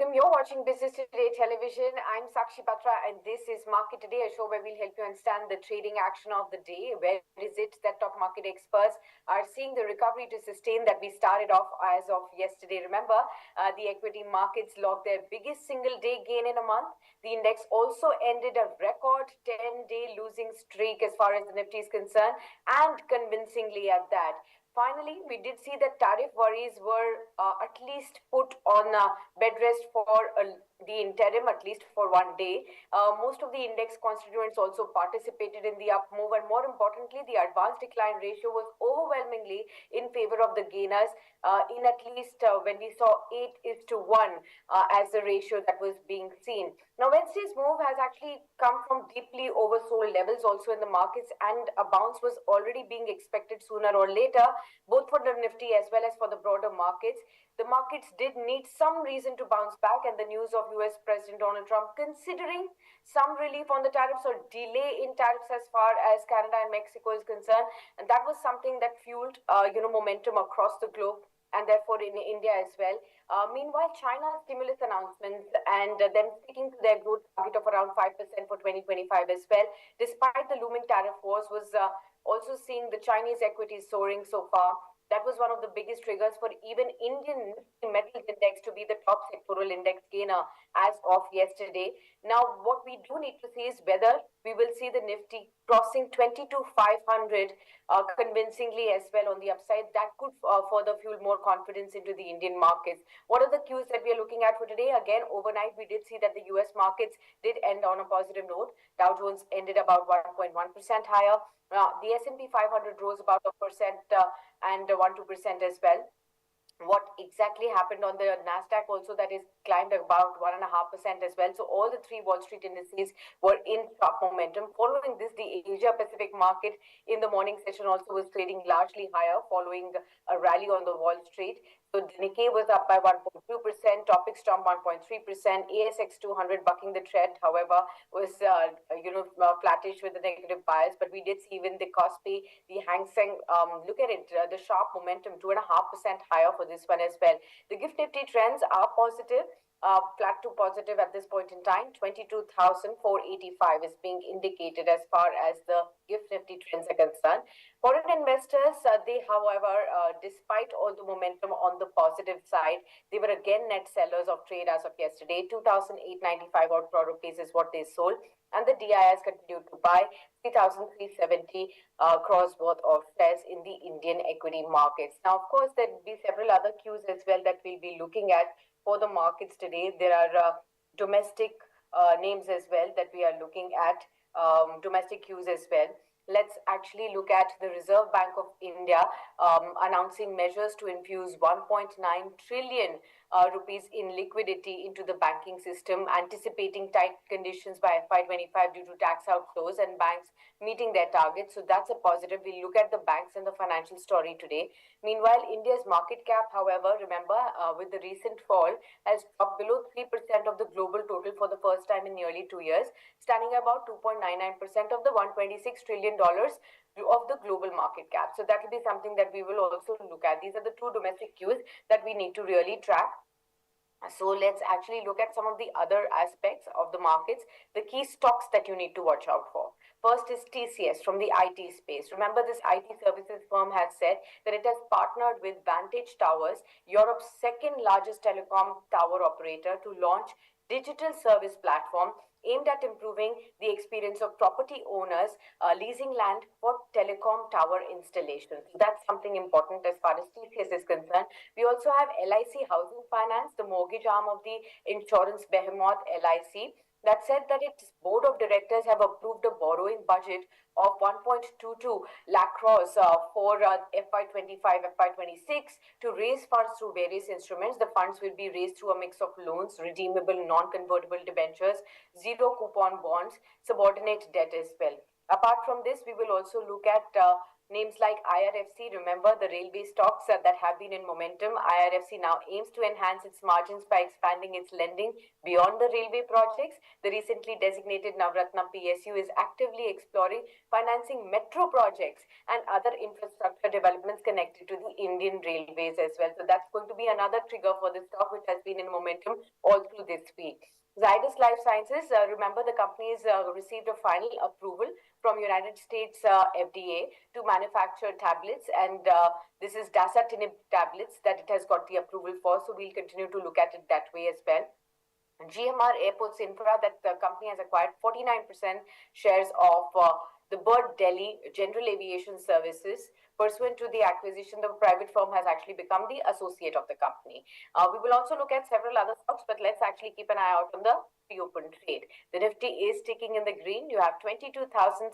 welcome. You're watching Business Today Television. I'm Sakshi Batra, and this is Market Today, a show where we'll help you understand the trading action of the day. Where is it that top market experts are seeing the recovery to sustain that we started off as of yesterday? Remember, the equity markets logged their biggest single day gain in a month. The index also ended a record 10-day losing streak as far as the Nifty is concerned, and convincingly at that. Finally, we did see that tariff worries were at least put on bed rest for the interim, at least for one day. Most of the index constituents also participated in the up move, and more importantly, the advanced decline ratio was overwhelmingly in favor of the gainers, in at least when we saw 8:1 as the ratio that was being seen. Now, Wednesday's move has actually come from deeply oversold levels also in the markets, and a bounce was already being expected sooner or later, both for the Nifty as well as for the broader markets. The markets did need some reason to bounce back, and the news of US President Donald Trump considering some relief on the tariffs or delay in tariffs as far as Canada and Mexico is concerned, and that was something that fueled momentum across the globe, and therefore in India as well. Meanwhile, China's stimulus announcements and them sticking to their growth target of around 5% for 2025 as well, despite the looming tariff wars, was also seeing the Chinese equities soaring so far. That was one of the biggest triggers for even Indian Metals Index to be the top sectoral index gainer as of yesterday. Now, what we do need to see is whether we will see the Nifty crossing 22,500 convincingly as well on the upside. That could further fuel more confidence into the Indian markets. What are the cues that we are looking at for today? Again, overnight, we did see that the US markets did end on a positive note. Dow Jones ended about 1.1% higher. The S&P 500 rose about 1% and 1-2% as well. What exactly happened on the Nasdaq also, that is climbed about 1.5% as well. So all the three Wall Street indices were in top momentum. Following this, the Asia Pacific market in the morning session also was trading largely higher following a rally on the Wall Street. So the Nikkei was up by 1.2%, Topix jumped 1.3%, ASX 200 bucking the trend, however, was flattish with the negative bias. But we did see even the Kospi, the Hang Seng, look at it, the sharp momentum, 2.5% higher for this one as well. The Gift Nifty trends are positive. Flat to positive at this point in time. 22,485 is being indicated as far as the Gift Nifty trends are concerned. Foreign investors, they, however, despite all the momentum on the positive side, they were again net sellers of trade as of yesterday. 2,895 odd crore rupees is what they sold, and the DIs continued to buy 3,370 crores worth of shares in the Indian equity markets. Now, of course, there will be several other cues as well that we'll be looking at for the markets today. There are domestic names as well that we are looking at, domestic cues as well. Let's actually look at the Reserve Bank of India announcing measures to infuse 1.9 trillion rupees in liquidity into the banking system, anticipating tight conditions by FY25 due to tax outflows and banks meeting their targets. So that's a positive. We'll look at the banks and the financial story today. Meanwhile, India's market cap, however, remember, with the recent fall, has dropped below 3% of the global total for the first time in nearly 2 years, standing about 2.99% of the $126 trillion of the global market cap. So that will be something that we will also look at. These are the two domestic cues that we need to really track. So let's actually look at some of the other aspects of the markets, the key stocks that you need to watch out for. First is TCS from the IT space. Remember, this IT services firm has said that it has partnered with Vantage Towers, Europe's second largest telecom tower operator, to launch digital service platform aimed at improving the experience of property owners leasing land for telecom tower installation. So that's something important as far as TCS is concerned. We also have LIC Housing Finance, the mortgage arm of the insurance behemoth LIC, that said that its board of directors have approved a borrowing budget of 1.22 lakh crores for FY25, FY26 to raise funds through various instruments. The funds will be raised through a mix of loans, redeemable non-convertible debentures, zero coupon bonds, subordinate debt as well. Apart from this, we will also look at Names like IRFC, remember the railway stocks that have been in momentum. IRFC now aims to enhance its margins by expanding its lending beyond the railway projects. The recently designated Navratna PSU is actively exploring financing metro projects and other infrastructure developments connected to the Indian railways as well. So that's going to be another trigger for the stock, which has been in momentum all through this week. Zydus Life Sciences, remember the company has received a final approval from United States FDA to manufacture tablets, and this is dasatinib tablets that it has got the approval for. So we'll continue to look at it that way as well. GMR Airports Infra, that the company has acquired 49% shares of the Bird Delhi General Aviation Services. Pursuant to the acquisition, the private firm has actually become the associate of the company. We will also look at several other stocks, but let's actually keep an eye out on the pre-open trade. The Nifty is ticking in the green. You have 22,390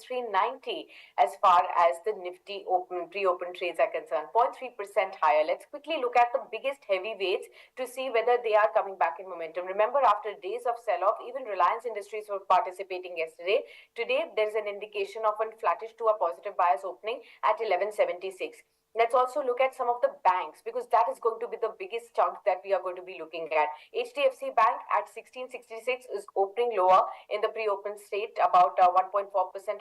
as far as the Nifty pre-open trades are concerned, 0.3% higher. Let's quickly look at the biggest heavyweights to see whether they are coming back in momentum. Remember, after days of sell-off, even Reliance Industries were participating yesterday. Today, there's an indication of a flattish to a positive bias opening at 1176. Let's also look at some of the banks, because that is going to be the biggest chunk that we are going to be looking at. HDFC Bank at 1666 is opening lower in the pre-open state. About 1.4%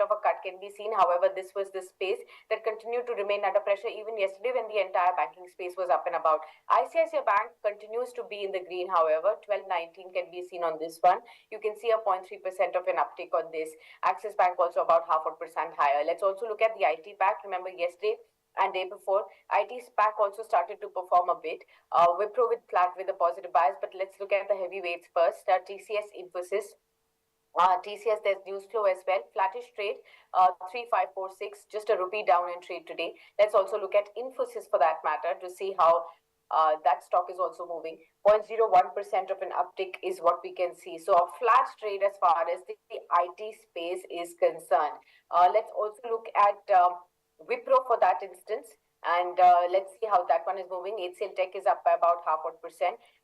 of a cut can be seen. However, this was the space that continued to remain under pressure even yesterday when the entire banking space was up and about. ICICI Bank continues to be in the green. However, 1219 can be seen on this one. You can see a 0.3% of an uptick on this. Axis Bank also about 0.5% higher. Let's also look at the IT Pack. Remember yesterday and day before, IT SPAC also started to perform a bit. Wipro with flat with a positive bias, but let's look at the heavyweights first. TCS, Infosys. TCS, there's news flow as well. Flattish trade, 3546, just a rupee down in trade today. Let's also look at Infosys for that matter to see how that stock is also moving. 0.01% of an uptick is what we can see. So a flat trade as far as the IT space is concerned. Let's also look at Wipro for that instance. And let's see how that one is moving. HCL Tech is up by about 0.5%.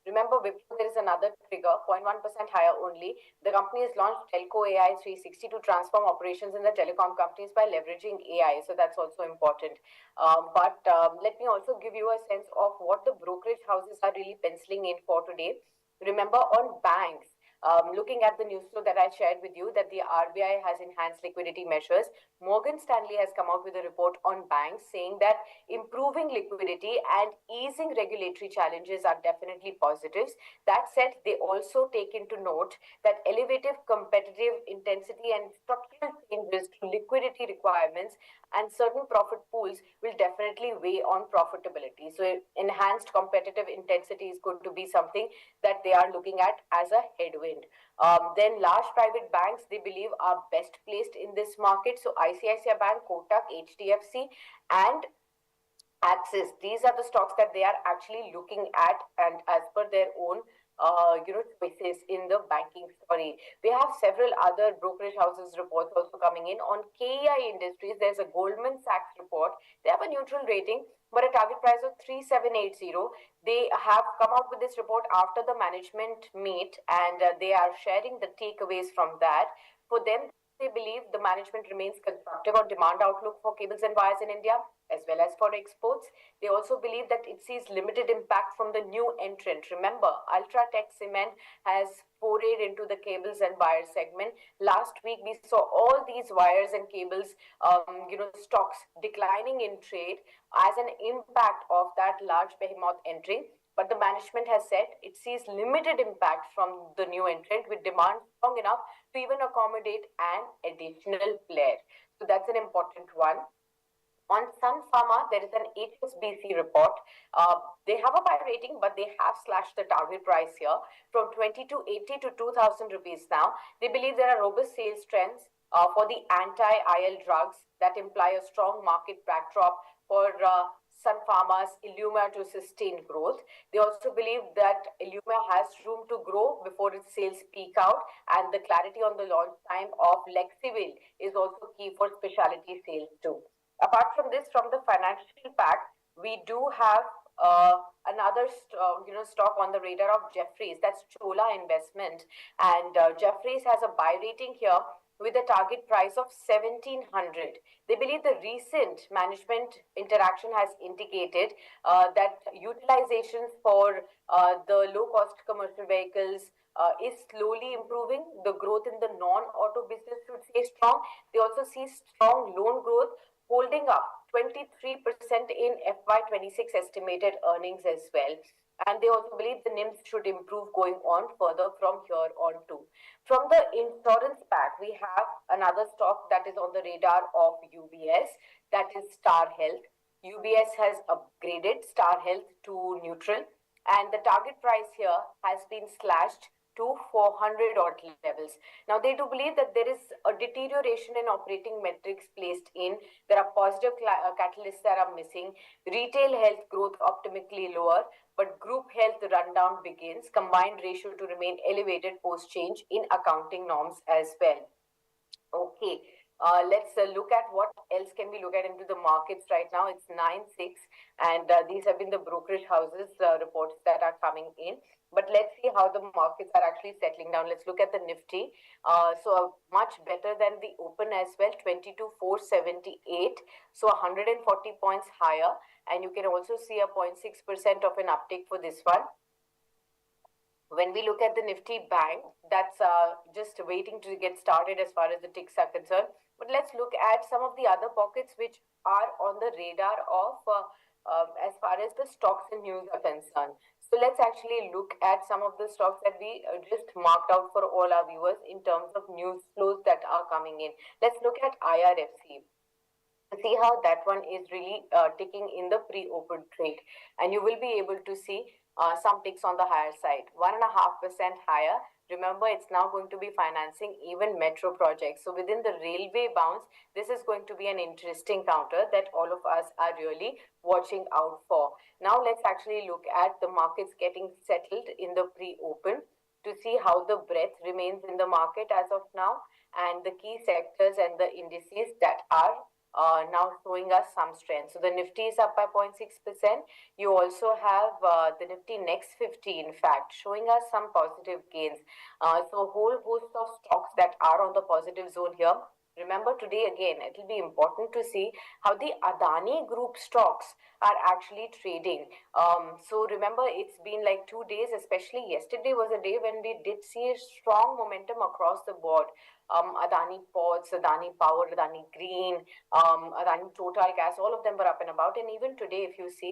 Remember, Wipro, there is another trigger, 0.1% higher only. The company has launched Telco AI 360 to transform operations in the telecom companies by leveraging AI. So that's also important. Let me also give you a sense of what the brokerage houses are really penciling in for today. Remember, on banks, looking at the news flow that I shared with you, that the RBI has enhanced liquidity measures. Morgan Stanley has come out with a report on banks saying that improving liquidity and easing regulatory challenges are definitely positives. That said, they also take into note that elevated competitive intensity and structural changes to liquidity requirements and certain profit pools will definitely weigh on profitability. So enhanced competitive intensity is going to be something that they are looking at as a headwind. Then large private banks, they believe, are best placed in this market. So ICICI Bank, Kotak, HDFC, and Axis, these are the stocks that they are actually looking at, and as per their own choices in the banking story. We have several other brokerage houses reports also coming in. On KEI Industries, there's a Goldman Sachs report. They have a neutral rating, but a target price of 3780. They have come out with this report after the management meet, and they are sharing the takeaways from that. For them, they believe the management remains constructive on demand outlook for cables and wires in India as well as for exports. They also believe that it sees limited impact from the new entrant. Remember, Ultratech Cement has forayed into the cables and wires segment. Last week, we saw all these wires and cables, stocks declining in trade as an impact of that large behemoth entering. But the management has said it sees limited impact from the new entrant with demand strong enough to even accommodate an additional player. So that's an important one. On Sun Pharma, there is an HSBC report. They have a buy rating, but they have slashed the target price here from 2280 to 2000 rupees now. They believe there are robust sales trends for the anti-IL drugs that imply a strong market backdrop for Sun Pharma's Illumya to sustain growth. They also believe that Illumya has room to grow before its sales peak out, and the clarity on the launch time of Lexivil is also key for specialty sales too. Apart from this, from the financial pack, we do have another stock on the radar of Jefferies. That's Chola Investment, and Jefferies has a buy rating here with a target price of 1700. They believe the recent management interaction has indicated that utilizations for the low cost commercial vehicles is slowly improving. The growth in the non-auto business should stay strong. They also see strong loan growth holding up 23% in FY26 estimated earnings as well. And they also believe the NIMs should improve going on further from here on too. From the insurance pack, we have another stock that is on the radar of UBS, that is Star Health. UBS has upgraded Star Health to neutral, and the target price here has been slashed to 400 odd levels. Now, they do believe that there is a deterioration in operating metrics placed in. There are positive catalysts that are missing. Retail health growth optimally lower, but group health rundown begins. Combined ratio to remain elevated post change in accounting norms as well. Okay, let's look at what else can we look at into the markets right now. It's 9-6, and these have been the brokerage houses reports that are coming in. But let's see how the markets are actually settling down. Let's look at the Nifty. So much better than the open as well, 22,478. So 140 points higher, and you can also see a 0.6% of an uptick for this one. When we look at the Nifty Bank, that's just waiting to get started as far as the ticks are concerned. But let's look at some of the other pockets which are on the radar of as far as the stocks and news are concerned. So let's actually look at some of the stocks that we just marked out for all our viewers in terms of news flows that are coming in. Let's look at IRFC. See how that one is really ticking in the pre-open trade, and you will be able to see some ticks on the higher side, 1.5% higher. Remember, it's now going to be financing even metro projects. So within the railway bounce, this is going to be an interesting counter that all of us are really watching out for. Now let's actually look at the markets getting settled in the pre-open to see how the breadth remains in the market as of now, and the key sectors and the indices that are now showing us some strength. So the Nifty is up by 0.6%. You also have the Nifty Next 50, in fact, showing us some positive gains. So a whole host of stocks that are on the positive zone here. Remember, today again, it will be important to see how the Adani Group stocks are actually trading. So remember, it's been like 2 days, especially yesterday was a day when we did see a strong momentum across the board. Adani Ports, Adani Power, Adani Green, Adani Total Gas, all of them were up and about. And even today, if you see,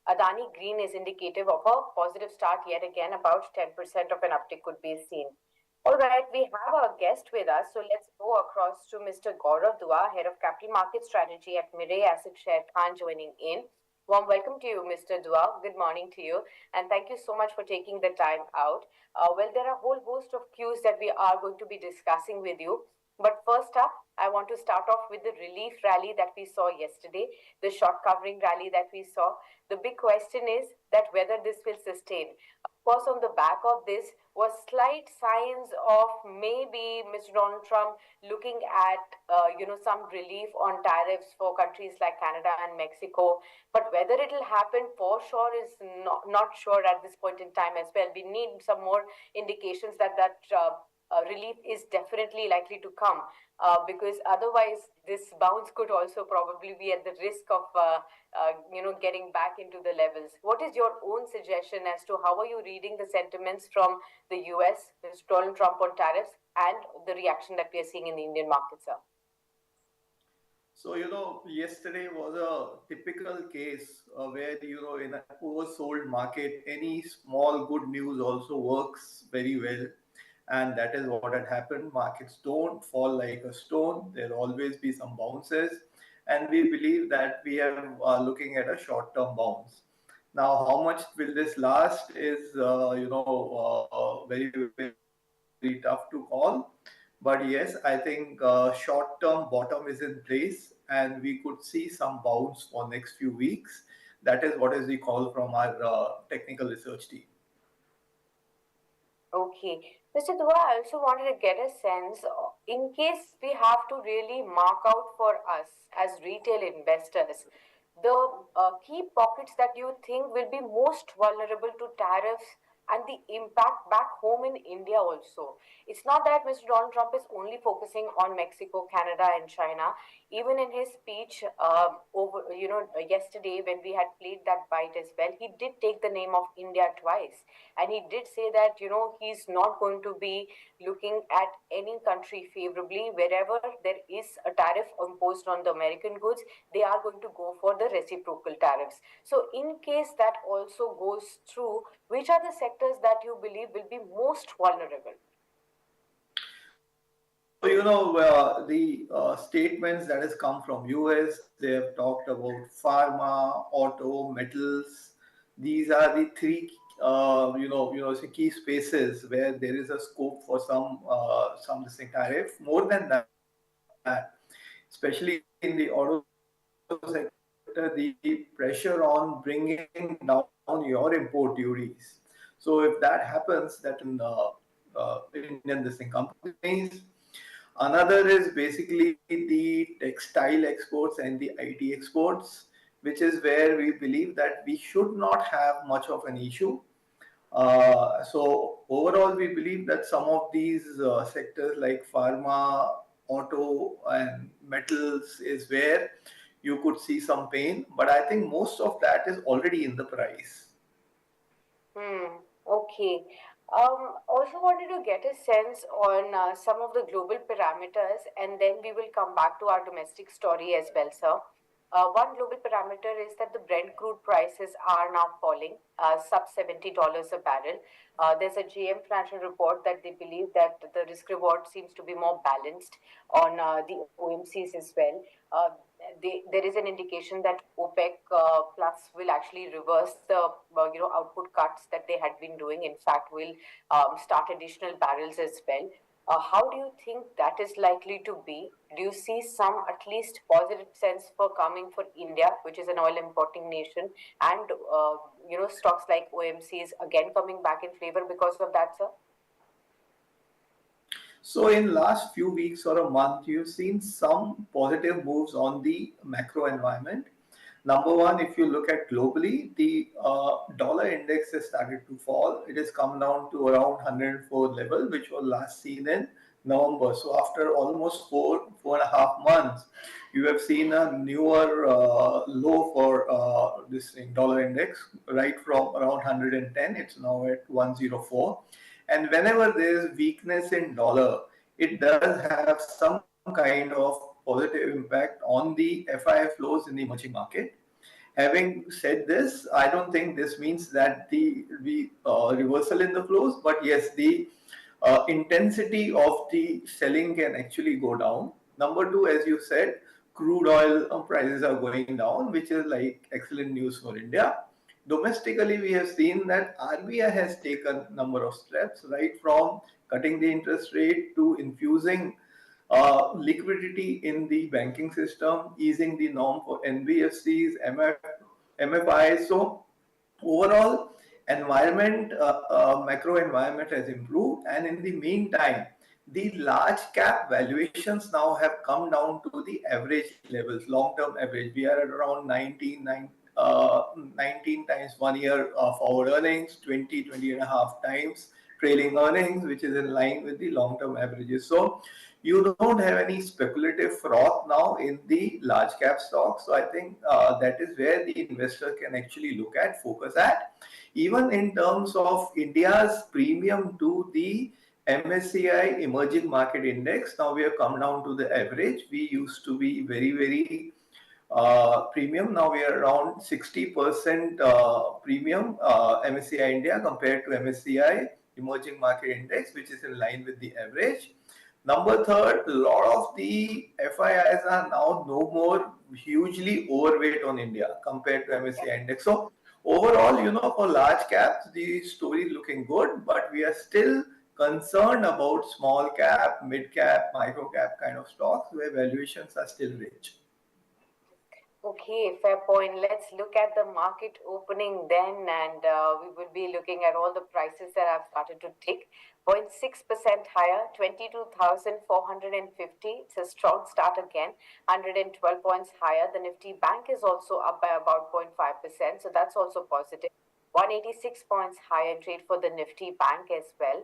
Adani Green is indicative of a positive start yet again, about 10% of an uptick could be seen. All right, we have our guest with us, so let's go across to Mr. Gaurav Dua, Head of Capital Market Strategy at Mirae Asset Share Khan, joining in. Warm welcome to you, Mr. Dua. Good morning to you, and thank you so much for taking the time out. Well, there are a whole host of cues that we are going to be discussing with you. But first up, I want to start off with the relief rally that we saw yesterday, the short covering rally that we saw. The big question is that whether this will sustain. Of course, on the back of this was slight signs of maybe Mr. Donald Trump looking at, some relief on tariffs for countries like Canada and Mexico. But whether it will happen for sure is not sure at this point in time as well. We need some more indications that relief is definitely likely to come, because otherwise this bounce could also probably be at the risk of getting back into the levels. What is your own suggestion as to how are you reading the sentiments from the US, Mr. Donald Trump on tariffs, and the reaction that we are seeing in the Indian markets, sir? So, yesterday was a typical case where, in an oversold market, any small good news also works very well. And that is what had happened. Markets don't fall like a stone. There'll always be some bounces. And we believe that we are looking at a short-term bounce. Now, how much will this last is, very, very tough to call. But yes, I think short-term bottom is in place, and we could see some bounce for next few weeks. That is what is we call from our technical research team. Okay. Mr. Dua, I also wanted to get a sense, in case we have to really mark out for us as retail investors, the key pockets that you think will be most vulnerable to tariffs and the impact back home in India also. It's not that Mr. Donald Trump is only focusing on Mexico, Canada, and China. Even in his speech over, yesterday when we had played that bite as well, he did take the name of India twice, and he did say that he's not going to be looking at any country favorably. Wherever there is a tariff imposed on the American goods, they are going to go for the reciprocal tariffs. So, in case that also goes through, which are the sectors that you believe will be most vulnerable? So, the statements that has come from US, they have talked about pharma, auto, metals. These are the three, say key spaces where there is a scope for some distinct tariff. More than that, especially in the auto sector, the pressure on bringing down your import duties. So if that happens, that in Indian this thing companies. Another is basically the textile exports and the IT exports, which is where we believe that we should not have much of an issue. So overall, we believe that some of these sectors like pharma, auto, and metals is where you could see some pain. But I think most of that is already in the price. Okay. Also wanted to get a sense on some of the global parameters, and then we will come back to our domestic story as well, sir. One global parameter is that the Brent crude prices are now falling, sub $70 a barrel. There's a GM financial report that they believe that the risk reward seems to be more balanced on the OMCs as well. There is an indication that OPEC plus will actually reverse the output cuts that they had been doing. In fact, will start additional barrels as well. How do you think that is likely to be? Do you see some at least positive sense for coming for India, which is an oil importing nation, and stocks like OMCs again coming back in favor because of that, sir? So in last few weeks or a month, you've seen some positive moves on the macro environment. Number one, if you look at globally, the dollar index has started to fall. It has come down to around 104 level, which was last seen in November. So after almost 4.5 months, you have seen a newer low for this thing, dollar index, right from around 110. It's now at 104. And whenever there is weakness in dollar, it does have some kind of positive impact on the FII flows in the emerging market. Having said this, I don't think this means that the reversal in the flows, but yes, the intensity of the selling can actually go down. Number two, as you said, crude oil prices are going down, which is like excellent news for India. Domestically, we have seen that RBI has taken number of steps, right from cutting the interest rate to infusing liquidity in the banking system, easing the norm for NBFCs, MFIs. So overall environment, macro environment has improved, and in the meantime, the large cap valuations now have come down to the average levels, long term average. We are at around 19 times 1 year forward earnings, 20 and a half times trailing earnings, which is in line with the long term averages. So you don't have any speculative froth now in the large cap stocks. So I think that is where the investor can actually look at, focus at. Even in terms of India's premium to the MSCI Emerging Market Index, now we have come down to the average. We used to be very premium. Now we are around 60% premium MSCI India compared to MSCI Emerging Market Index, which is in line with the average. Number third, a lot of the FIIs are now no more hugely overweight on India compared to MSCI index. So overall, for large caps, the story is looking good, but we are still concerned about small cap, mid cap, micro cap kind of stocks where valuations are still rich. Okay, fair point. Let's look at the market opening then, and we will be looking at all the prices that have started to tick. 0.6% higher, 22,450. It's a strong start again. 112 points higher. The Nifty Bank is also up by about 0.5%, so that's also positive. 186 points higher trade for the Nifty bank as well.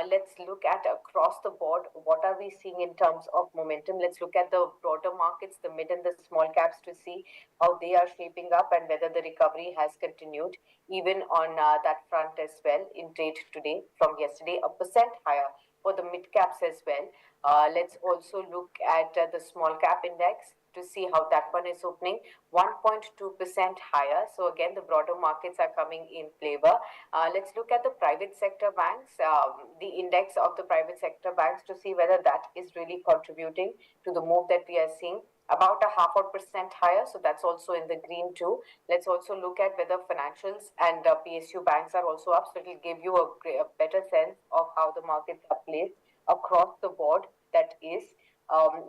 Let's look at across the board. What are we seeing in terms of momentum? Let's look at the broader markets, the mid and the small caps, to see how they are shaping up and whether the recovery has continued even on that front as well in trade today from yesterday, a percent higher for the mid caps as well. Let's also look at the small cap index to see how that one is opening, 1.2% higher. So again, the broader markets are coming in flavor. Let's look at the private sector banks, the index of the private sector banks, to see whether that is really contributing to the move that we are seeing, about a half a percent higher. So that's also in the green too. Let's also look at whether financials and PSU banks are also up. So it will give you a better sense of how the markets are placed across the board. That is,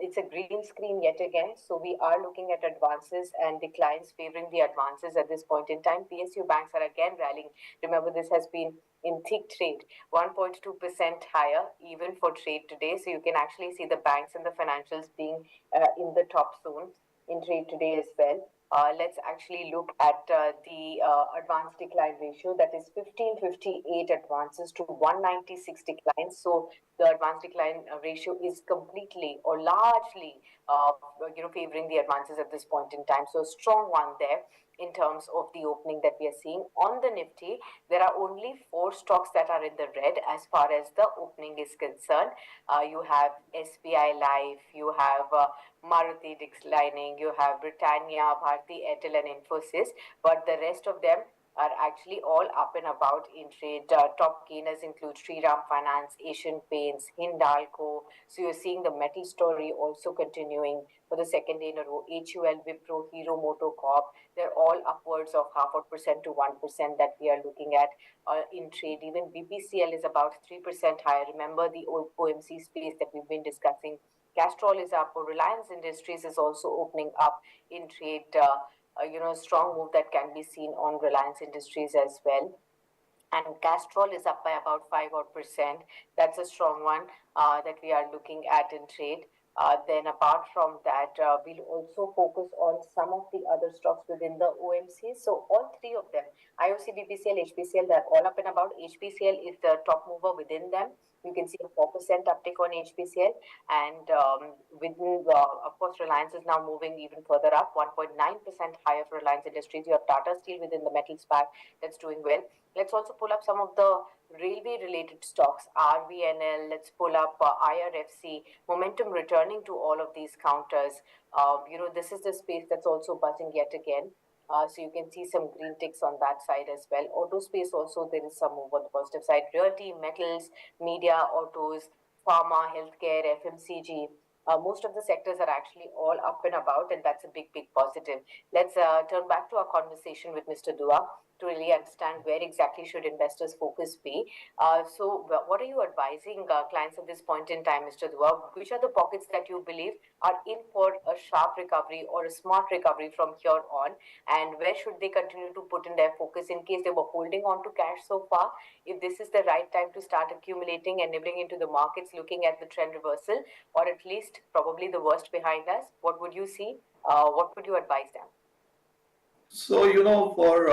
it's a green screen yet again. So we are looking at advances and declines favoring the advances at this point in time. PSU banks are again rallying. Remember, this has been in thick trade, 1.2% higher even for trade today. So you can actually see the banks and the financials being in the top zone in trade today as well. Let's actually look at the advance decline ratio, that is 1558 advances to 196 declines. So the advance decline ratio is completely or largely favoring the advances at this point in time. So a strong one there in terms of the opening that we are seeing. On the Nifty, there are only four stocks that are in the red as far as the opening is concerned. You have SBI Life, you have Maruti declining, you have Britannia, Bharti Airtel and Infosys, but the rest of them are actually all up and about in trade. Top gainers include Shriram Finance, Asian Paints, Hindalco. So you're seeing the metal story also continuing for the second day in a row. HUL, Wipro, Hero Motocorp, they're all upwards of half a percent to 1% that we are looking at in trade. Even BPCL is about 3% higher. Remember the OMC space that we've been discussing. Castrol is up. Reliance Industries is also opening up in trade. Strong move that can be seen on Reliance Industries as well. And Castrol is up by about 5 odd percent. That's a strong one that we are looking at in trade. Then apart from that, we'll also focus on some of the other stocks within the OMC. So all three of them, IOC, BPCL, HPCL, they're all up and about. HPCL is the top mover within them. You can see a 4% uptick on HPCL, and within, of course, Reliance is now moving even further up, 1.9% higher for Reliance Industries. You have Tata Steel within the metals pack that's doing well. Let's also pull up some of the railway related stocks, RVNL. Let's pull up IRFC. Momentum returning to all of these counters. This is the space that's also buzzing yet again. So you can see some green ticks on that side as well. Auto space also, there is some move on the positive side. Realty, metals, media, autos, pharma, healthcare, FMCG. Most of the sectors are actually all up and about, and that's a big, big positive. Let's turn back to our conversation with Mr. Dua to really understand where exactly should investors' focus be. So what are you advising clients at this point in time, Mr. Dua? Which are the pockets that you believe are in for a sharp recovery or a smart recovery from here on? And where should they continue to put in their focus in case they were holding on to cash so far? If this is the right time to start accumulating and nibbling into the markets, looking at the trend reversal, or at least probably the worst behind us, what would you see? What would you advise them? So, for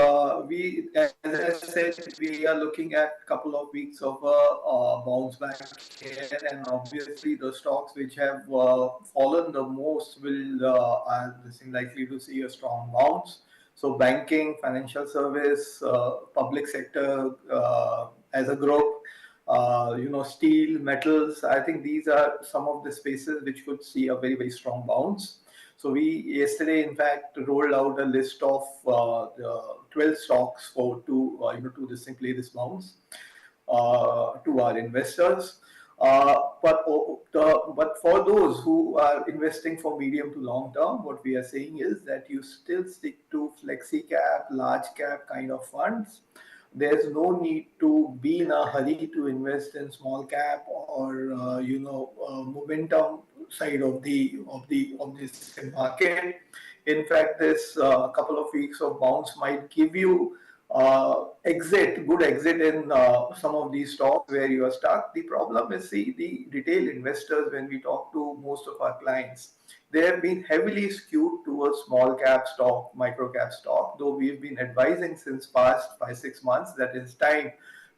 as I said, we are looking at a couple of weeks of a bounce back here, and obviously the stocks which have fallen the most are likely to see a strong bounce. So, banking, financial service, public sector as a group, steel, metals. I think these are some of the spaces which could see a very, very strong bounce. So we yesterday, in fact, rolled out a list of the 12 stocks to play this bounce to our investors. But for those who are investing for medium to long term, what we are saying is that you still stick to flexi cap, large cap kind of funds. There's no need to be in a hurry to invest in small cap or momentum side of this market. In fact, this couple of weeks of bounce might give you good exit in some of these stocks where you are stuck. The problem is, see, the retail investors, when we talk to most of our clients, they have been heavily skewed towards small cap stock, micro cap stock, though we've been advising since past 5 6 months that it's time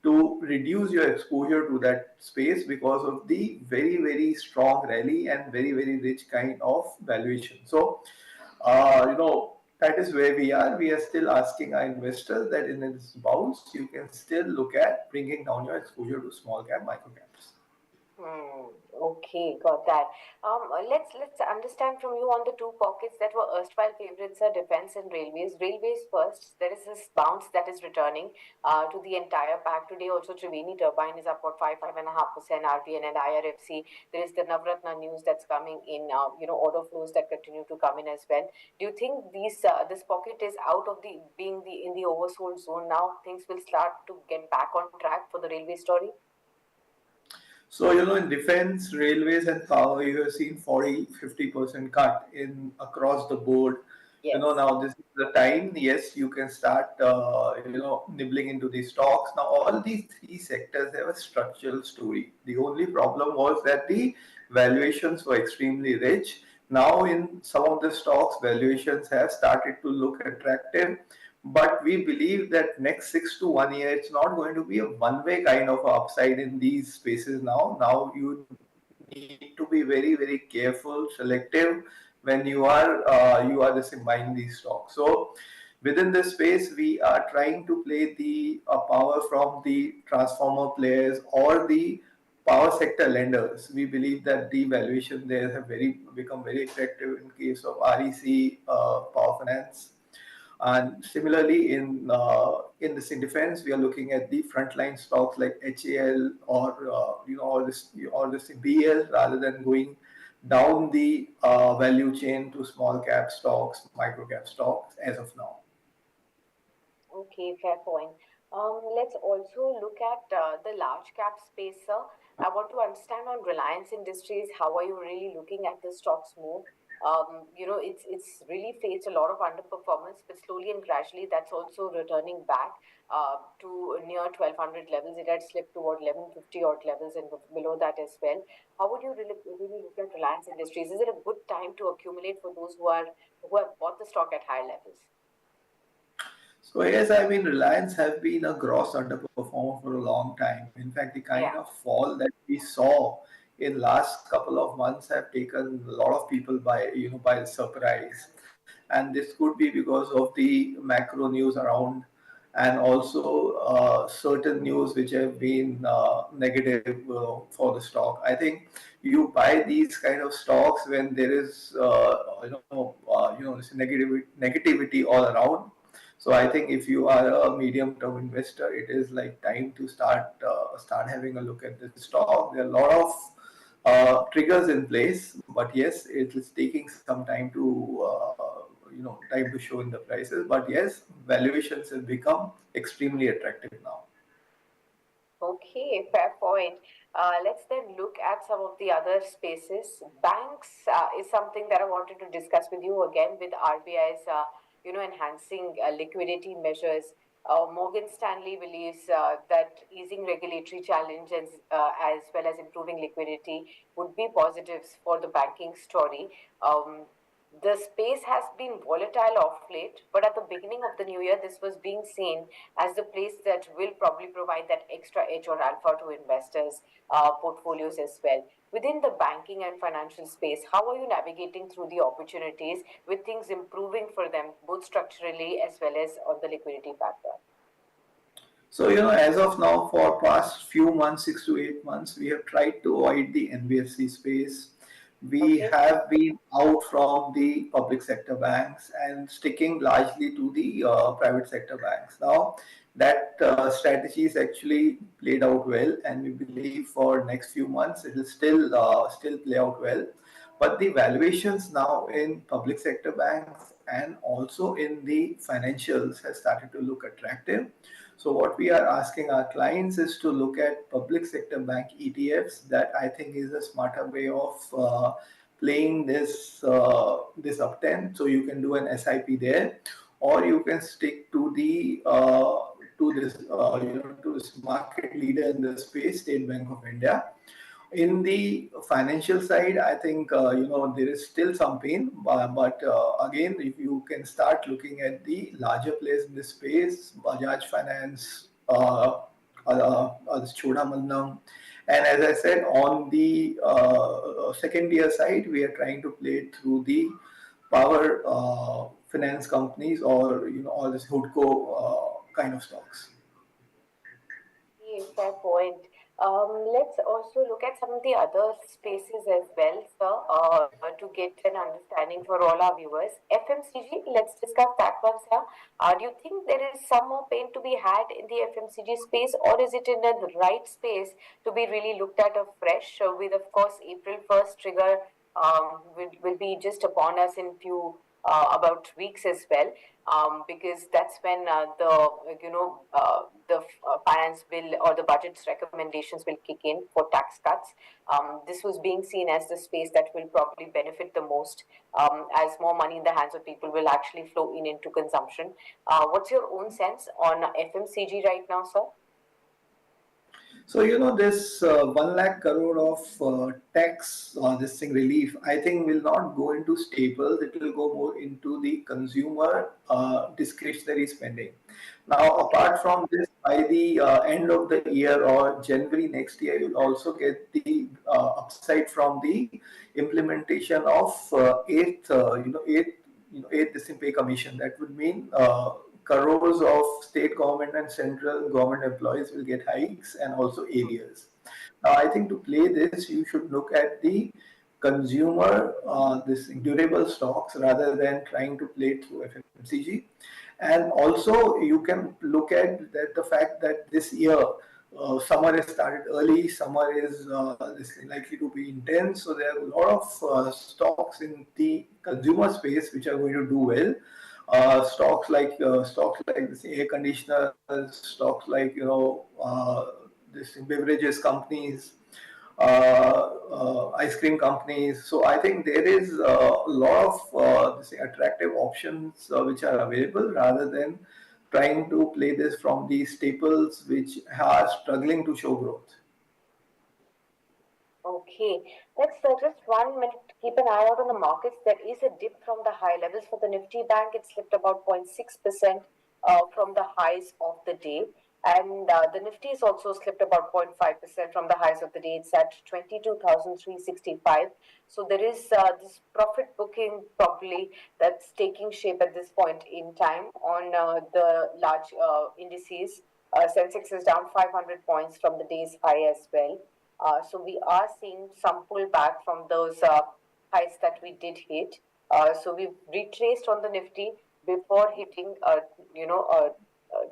to reduce your exposure to that space because of the very strong rally and very rich kind of valuation. So that is where we are. We are still asking our investors that in this bounce, you can still look at bringing down your exposure to small cap, micro caps. Okay, got that. Let's understand from you on the two pockets that were erstwhile favorites are defense and railways. Railways first. There is this bounce that is returning to the entire pack today. Also, Triveni Turbine is up about 5.5%. RBN and IRFC. There is the Navratna news that's coming in. Order flows that continue to come in as well. Do you think this pocket is out of the being the in the oversold zone now? Things will start to get back on track for the railway story. So, in defense, railways, and power, you have seen 40 50% cut in across the board. Yes. Now this is the time, yes, you can start, nibbling into these stocks. Now, all these three sectors have a structural story. The only problem was that the valuations were extremely rich. Now, in some of the stocks, valuations have started to look attractive, but we believe that next 6 to 1 year, it's not going to be a one-way kind of upside in these spaces now. Now you need to be very careful, selective when you are just buying these stocks. So within this space, we are trying to play the power from the transformer players or the power sector lenders. We believe that the valuation there have very become very attractive in case of REC, Power Finance, and similarly, in this in defense, we are looking at the frontline stocks like HAL or this BL rather than going down the value chain to small cap stocks, micro cap stocks as of now. Okay, fair point. Let's also look at the large cap space, sir. I want to understand on Reliance Industries, how are you really looking at the stocks move? It's really faced a lot of underperformance, but slowly and gradually that's also returning back to near 1200 levels. It had slipped toward 1150 odd levels and below that as well. How would you really look at Reliance Industries? Is it a good time to accumulate for those who have bought the stock at high levels? So yes, I mean Reliance have been a gross underperformer for a long time. In fact, the kind Yeah. of fall that we saw in last couple of months have taken a lot of people by surprise, and this could be because of the macro news around, and also certain news which have been negative for the stock. I think you buy these kind of stocks when there is this negativity all around. So I think if you are a medium-term investor, it is like time to start having a look at this stock. There are a lot of triggers in place, but yes, it is taking some time to show in the prices. But yes, valuations have become extremely attractive now. Okay, fair point. Let's then look at some of the other spaces. Banks is something that I wanted to discuss with you again with RBI's, enhancing liquidity measures. Morgan Stanley believes that easing regulatory challenges as well as improving liquidity would be positives for the banking story. The space has been volatile of late, but at the beginning of the new year, this was being seen as the place that will probably provide that extra edge or alpha to investors' portfolios as well. Within the banking and financial space, how are you navigating through the opportunities with things improving for them, both structurally as well as on the liquidity factor? So, as of now, for past few months, 6 to 8 months, we have tried to avoid the NBFC space. We Okay. have been out from the public sector banks and sticking largely to the private sector banks. Now, that strategy is actually played out well, and we believe for next few months it will still play out well. But the valuations now in public sector banks and also in the financials has started to look attractive. So what we are asking our clients is to look at public sector bank ETFs. That I think is a smarter way of playing this uptrend. So you can do an SIP there, or you can stick to the to this market leader in the space, State Bank of India, In the financial side, I think there is still some pain, but again, if you can start looking at the larger players in this space, Bajaj Finance, Cholamandam, and as I said, on the second tier side, we are trying to play it through the power finance companies, or all this Hoodco kind of stocks. Okay, fair point. Let's also look at some of the other spaces as well, sir, to get an understanding for all our viewers. FMCG, let's discuss that one, sir. Do you think there is some more pain to be had in the FMCG space, or is it in the right space to be really looked at afresh? With, of course, April 1st trigger will be just upon us in few about weeks as well, because that's when the finance bill or the budget's recommendations will kick in for tax cuts. This was being seen as the space that will probably benefit the most, as more money in the hands of people will actually flow in into consumption. What's your own sense on FMCG right now, sir? So this 1 lakh crore of tax, this thing relief, I think will not go into staples. It will go more into the consumer discretionary spending. Now, Okay. apart from this, by the end of the year or January next year, you'll also get the upside from the implementation of eighth this pay commission. That would mean crores of state government and central government employees will get hikes, and also areas. Now, I think to play this, you should look at the consumer, this durable stocks, rather than trying to play it through FMCG. And also, you can look at that the fact that this year summer has started early. Summer is likely to be intense, so there are a lot of stocks in the consumer space which are going to do well. Stocks like this air conditioners, stocks like this beverages companies, ice cream companies. So I think there is a lot of this attractive options which are available, rather than trying to play this from the staples which are struggling to show growth. Okay, let's just 1 minute keep an eye out on the markets. There is a dip from the high levels for the Nifty Bank. It slipped about 0.6% from the highs of the day. And the Nifty has also slipped about 0.5% from the highs of the day. It's at 22,365. So there is this profit booking probably that's taking shape at this point in time on the large indices. Sensex is down 500 points from the day's high as well. So we are seeing some pullback from those highs that we did hit. So we've retraced on the Nifty before hitting,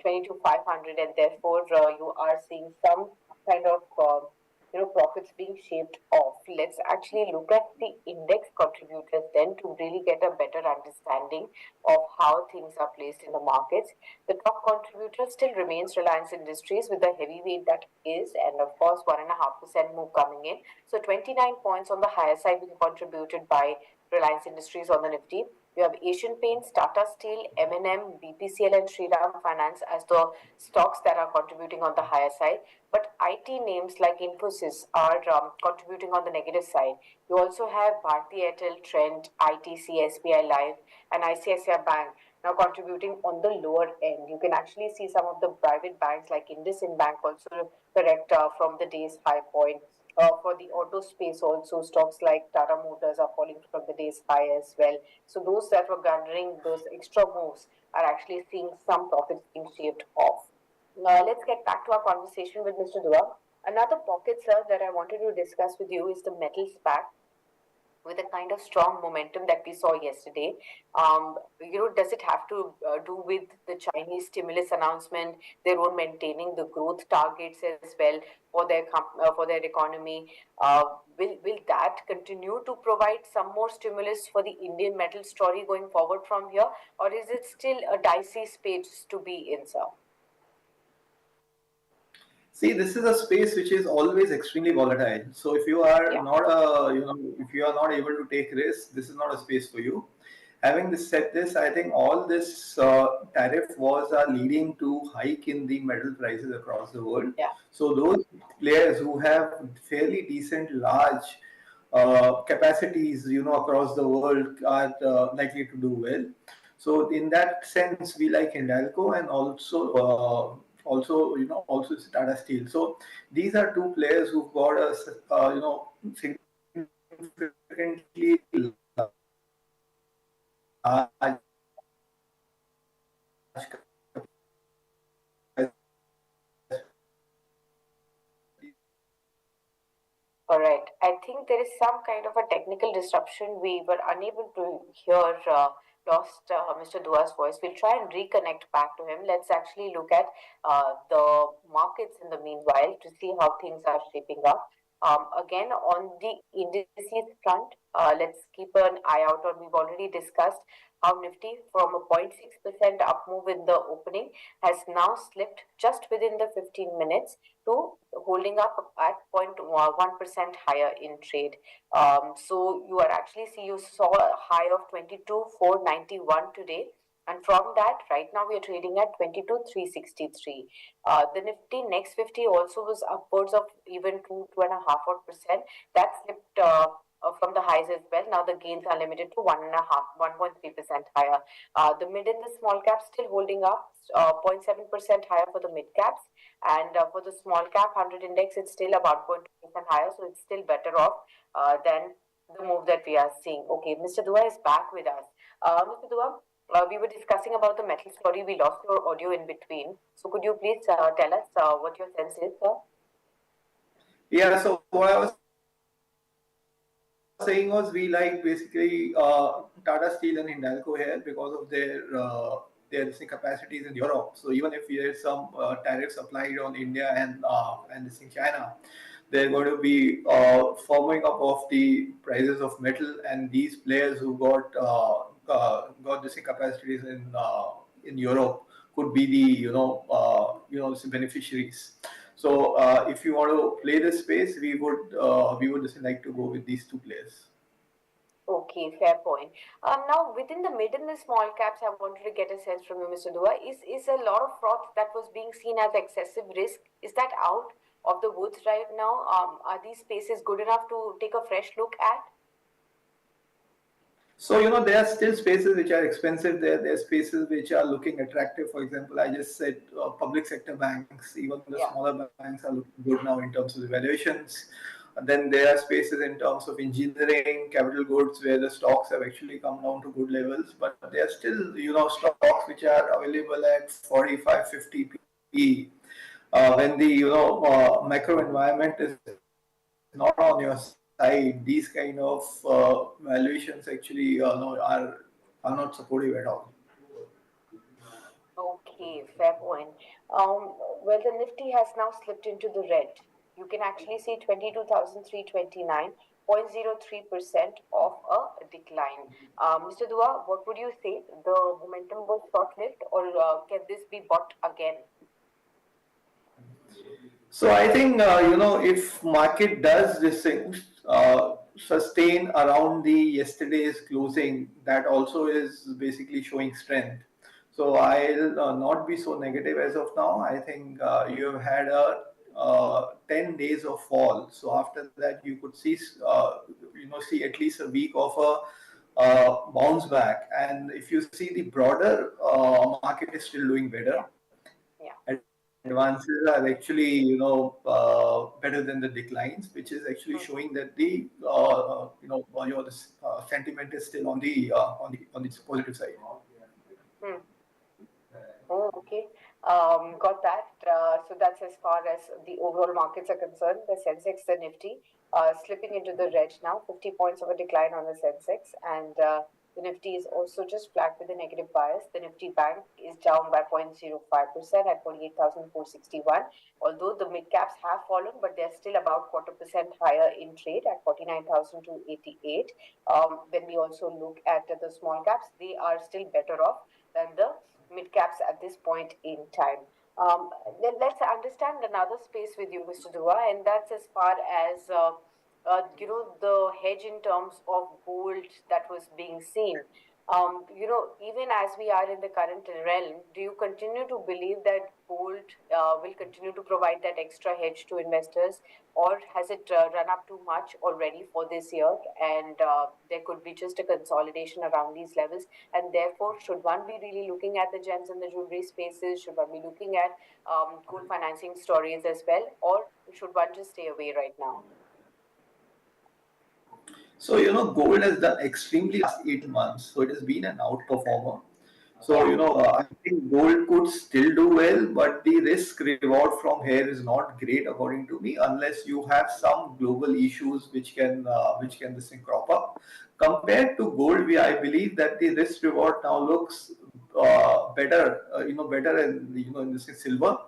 22,500, and therefore you are seeing some kind of profits being shaped off. Let's actually look at the index contributors then to really get a better understanding of how things are placed in the markets. The top contributor still remains Reliance Industries with the heavyweight that is, and of course 1.5% move coming in. So 29 points on the higher side being contributed by Reliance Industries on the Nifty. You have Asian Paints, Tata Steel, M&M, BPCL and Shriram Finance as the stocks that are contributing on the higher side. But IT names like Infosys are contributing on the negative side. You also have Bharti Airtel, Trent, ITC, SBI Life and ICICI Bank now contributing on the lower end. You can actually see some of the private banks like IndusInd Bank also correct from the day's high point. For the auto space also, stocks like Tata Motors are falling from the day's high as well. So those that were garnering those extra moves are actually seeing some profits being shaved off. Now let's get back to our conversation with Mr. Dua. Another pocket, sir, that I wanted to discuss with you is the metals pack with a kind of strong momentum that we saw yesterday. Does it have to do with the Chinese stimulus announcement, their own maintaining the growth targets as well for their economy? Will that continue to provide some more stimulus for the Indian metal story going forward from here, or is it still a dicey space to be in, sir? See, this is a space which is always extremely volatile. So if you are Yeah. not if you are not able to take risks, this is not a space for you. Having said this, I think all this tariff wars are leading to hike in the metal prices across the world. Yeah. So those players who have fairly decent, large capacities, across the world are likely to do well. So in that sense, we like Hindalco and also Tata Steel. So these are two players who've got a significantly large All right. I think there is some kind of a technical disruption. We were unable to hear, lost Mr. Dua's voice. We'll try and reconnect back to him. Let's actually look at the markets in the meanwhile to see how things are shaping up. Again, on the indices front, let's keep an eye out on. We've already discussed how Nifty, from a 0.6% up move in the opening, has now slipped just within the 15 minutes to holding up at 0.1% higher in trade. So you are actually see you saw a high of 22,491 today. And from that, right now we are trading at 22,363. The Nifty next 50 also was upwards of even 2.5%. That slipped from the highs as well. Now the gains are limited to 1.3% higher. The mid and the small caps still holding up 0.7% higher for the mid caps, and for the small cap 100 index, it's still about 0.2% higher, so it's still better off than the move that we are seeing. Okay, Mr. Dua is back with us. Mr. Dua, we were discussing about the metal story. We lost your audio in between. So could you please tell us what your sense is, sir? Yeah, so what I was saying was we like basically Tata Steel and Hindalco here because of their capacities in Europe. So even if there is some tariffs applied on India and this in China, they're going to be firming up of the prices of metal, and these players who got this capacities in Europe could be the beneficiaries. So if you want to play this space, we would just like to go with these two players. Okay, fair point. Now, within the mid and the small caps, I wanted to get a sense from you, Mr. Dua. Is a lot of froth that was being seen as excessive risk, is that out of the woods right now? Are these spaces good enough to take a fresh look at? So there are still spaces which are expensive. There are spaces which are looking attractive. For example, I just said public sector banks, even the Yeah. smaller banks are looking good now in terms of the valuations. Then there are spaces in terms of engineering, capital goods, where the stocks have actually come down to good levels. But there are still stocks which are available at 45, 50 PE. When the macro environment is not on your side, these kind of valuations actually are not supportive at all. Okay, fair point. Well, the Nifty has now slipped into the red. You can actually see 22,329, 0.03% of a decline. Mr. Dua, what would you say? The momentum was short-lived, or can this be bought again? So I think if market does this thing sustain around the yesterday's closing, that also is basically showing strength. So I'll not be so negative as of now. I think you have had a 10 days of fall. So after that, you could see at least a week of a bounce back. And if you see the broader market is still doing better. Yeah, yeah. Advances are actually better than the declines, which is actually showing that the sentiment is still on the positive side. Hmm. Oh, okay. Got that. So that's as far as the overall markets are concerned. The Sensex, the Nifty, slipping into the red now, 50 points of a decline on the Sensex. And the Nifty is also just flat with a negative bias. The Nifty Bank is down by 0.05% at 48,461. Although the mid caps have fallen, but they're still about quarter percent higher in trade at 49,288. When we also look at the small caps, they are still better off than the mid caps at this point in time. Then let's understand another space with you, Mr. Dua, and that's as far as the hedge in terms of gold that was being seen. Even as we are in the current realm, do you continue to believe that gold will continue to provide that extra hedge to investors, or has it run up too much already for this year, and there could be just a consolidation around these levels? And therefore, should one be really looking at the gems and the jewelry spaces? Should one be looking at gold financing stories as well, or should one just stay away right now? So, gold has done extremely 18 months. So, it has been an outperformer. So, Yeah. I think gold could still do well, but the risk reward from here is not great according to me, unless you have some global issues which can this thing crop up. Compared to gold, I believe that the risk reward now looks better, better in this silver.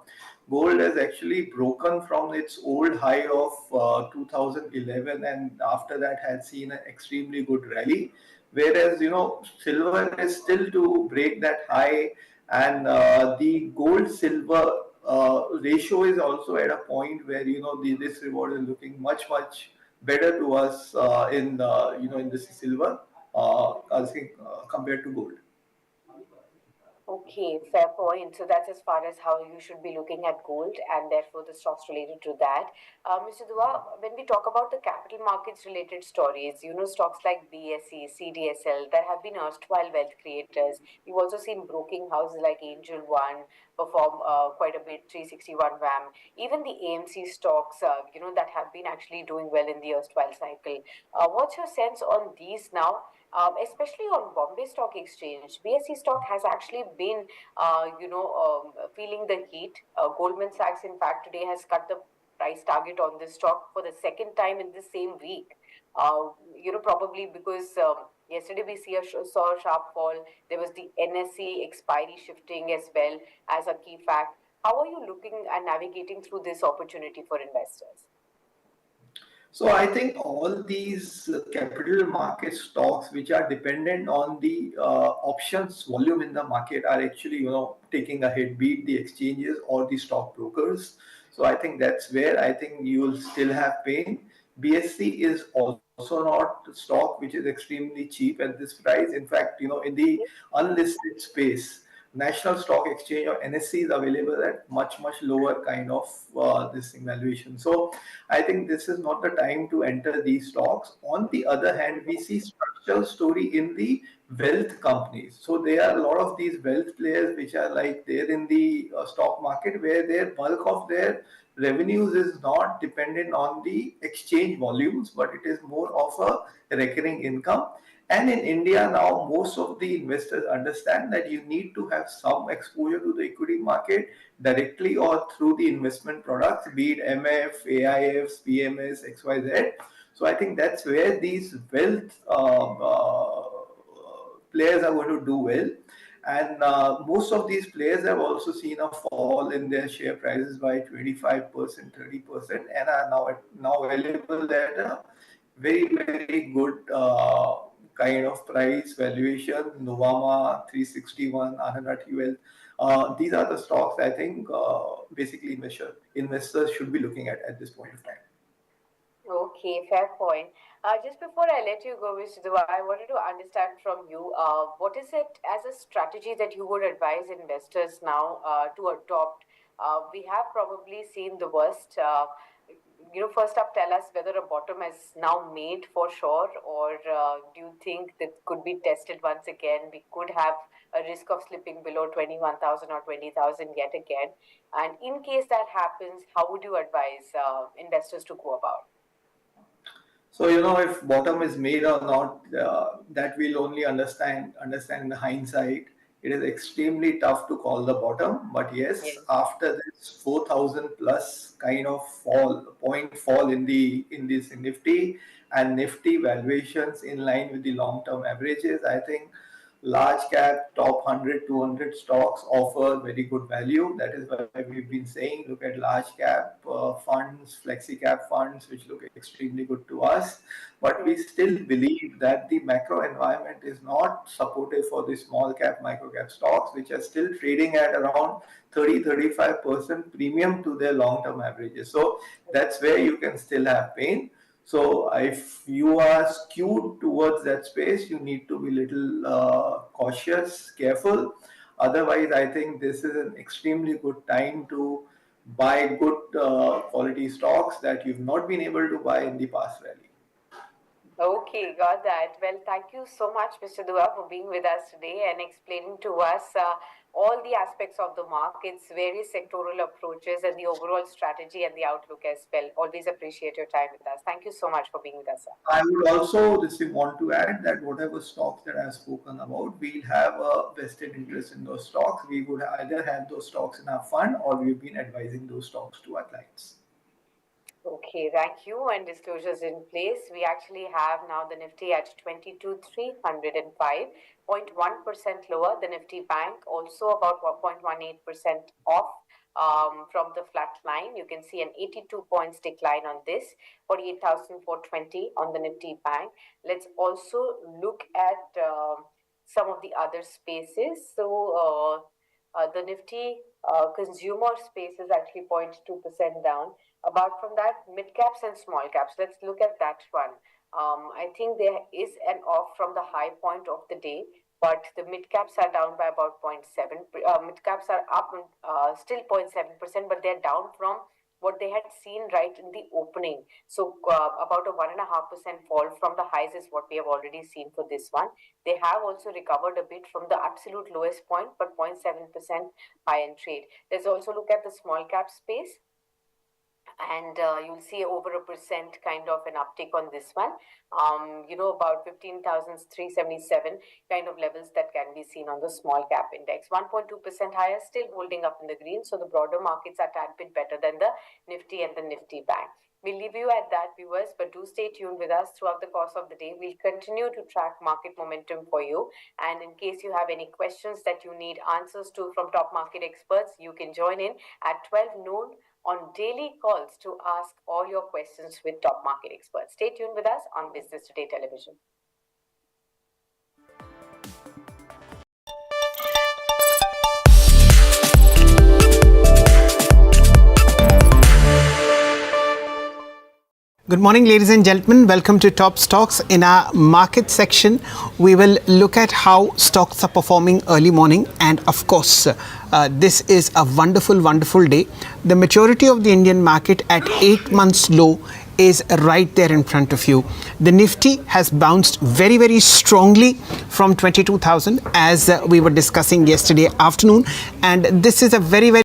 Gold has actually broken from its old high of 2011, and after that had seen an extremely good rally. Whereas silver is still to break that high, and the gold silver ratio is also at a point where the this reward is looking much better to us in this silver, I think, compared to gold. Okay, fair point. So that's as far as how you should be looking at gold and therefore the stocks related to that. Mr. Dua, when we talk about the capital markets related stories, stocks like BSE, CDSL that have been erstwhile wealth creators. We've also seen broking houses like Angel One perform quite a bit, 361 WAM. Even the AMC stocks, that have been actually doing well in the erstwhile cycle. What's your sense on these now? Especially on Bombay Stock Exchange, BSE stock has actually been, feeling the heat. Goldman Sachs, in fact, today has cut the price target on this stock for the second time in the same week. Probably because yesterday we saw a sharp fall. There was the NSE expiry shifting as well as a key fact. How are you looking and navigating through this opportunity for investors? So I think all these capital market stocks, which are dependent on the options volume in the market, are actually taking a hit, be it the exchanges or the stockbrokers. So I think that's where I think you will still have pain. BSC is also not a stock which is extremely cheap at this price. In fact, in the unlisted space, National Stock Exchange or NSE is available at much lower kind of this valuation. So I think this is not the time to enter these stocks. On the other hand, we see structural story in the wealth companies. So there are a lot of these wealth players which are like there in the stock market, where their bulk of their revenues is not dependent on the exchange volumes, but it is more of a recurring income. And in India now, most of the investors understand that you need to have some exposure to the equity market directly or through the investment products, be it MF, AIFs, PMS, XYZ. So I think that's where these wealth players are going to do well. And most of these players have also seen a fall in their share prices by 25%, 30%, and are now available at a very good kind of price valuation. Novama 361, Anandati Wealth. These are the stocks I think basically investors should be looking at this point of time. Okay, fair point. Just before I let you go, Mr. Dua, I wanted to understand from you, what is it as a strategy that you would advise investors now to adopt? We have probably seen the worst. First up, tell us whether a bottom is now made for sure, or do you think that could be tested once again? We could have a risk of slipping below 21,000 or 20,000 yet again. And in case that happens, how would you advise investors to go about? So if bottom is made or not, that we'll only understand in hindsight. It is extremely tough to call the bottom, but yes, Yes. after this 4,000 plus kind of fall in this Nifty, and Nifty valuations in line with the long term averages, I think large cap top 100 200 stocks offer very good value. That is why we've been saying look at large cap funds, flexi cap funds, which look extremely good to us. But we Hmm. still believe that the macro environment is not supportive for the small cap micro cap stocks, which are still trading at around 30-35% premium to their long term averages. So that's where you can still have pain. So if you are skewed towards that space, you need to be little cautious, careful. Otherwise, I think this is an extremely good time to buy good quality stocks that you've not been able to buy in the past rally. Okay, got that. Well, thank you so much, Mr. Dua, for being with us today and explaining to us all the aspects of the markets, various sectoral approaches, and the overall strategy and the outlook as well. Always appreciate your time with us. Thank you so much for being with us, sir. I would also want to add that whatever stocks that I have spoken about, we'll have a vested interest in those stocks. We would either have those stocks in our fund or we've been advising those stocks to our clients. Okay, thank you. And disclosures in place. We actually have now the Nifty at 22,305.1% lower. The Nifty Bank also about 1.18% off from the flat line. You can see an 82 points decline on this, 48,420 on the Nifty Bank. Let's also look at some of the other spaces. So the Nifty consumer space is actually 0.2% down. Apart from that, mid caps and small caps. Let's look at that one. I think there is an off from the high point of the day, but the mid caps are down by about 0.7. Mid caps are up still 0.7%, but they're down from what they had seen right in the opening. So about a 1.5% fall from the highs is what we have already seen for this one. They have also recovered a bit from the absolute lowest point, but 0.7% high in trade. Let's also look at the small cap space. And you'll see over 1% kind of an uptick on this one. About 15,377 kind of levels that can be seen on the small cap index. 1.2% higher, still holding up in the green. So the broader markets are a tad bit better than the Nifty and the Nifty Bank. We'll leave you at that, viewers, but do stay tuned with us throughout the course of the day. We'll continue to track market momentum for you. And in case you have any questions that you need answers to from top market experts, you can join in at 12 noon on daily calls to ask all your questions with top market experts. Stay tuned with us on Business Today Television. Good morning, ladies and gentlemen. Welcome to Top Stocks. In our market section, we will look at how stocks are performing early morning. And of course, this is a wonderful, wonderful day. The maturity of the Indian market at 8 months low is right there in front of you. The Nifty has bounced very, very strongly from 22,000 as we were discussing yesterday afternoon. And this is a very, very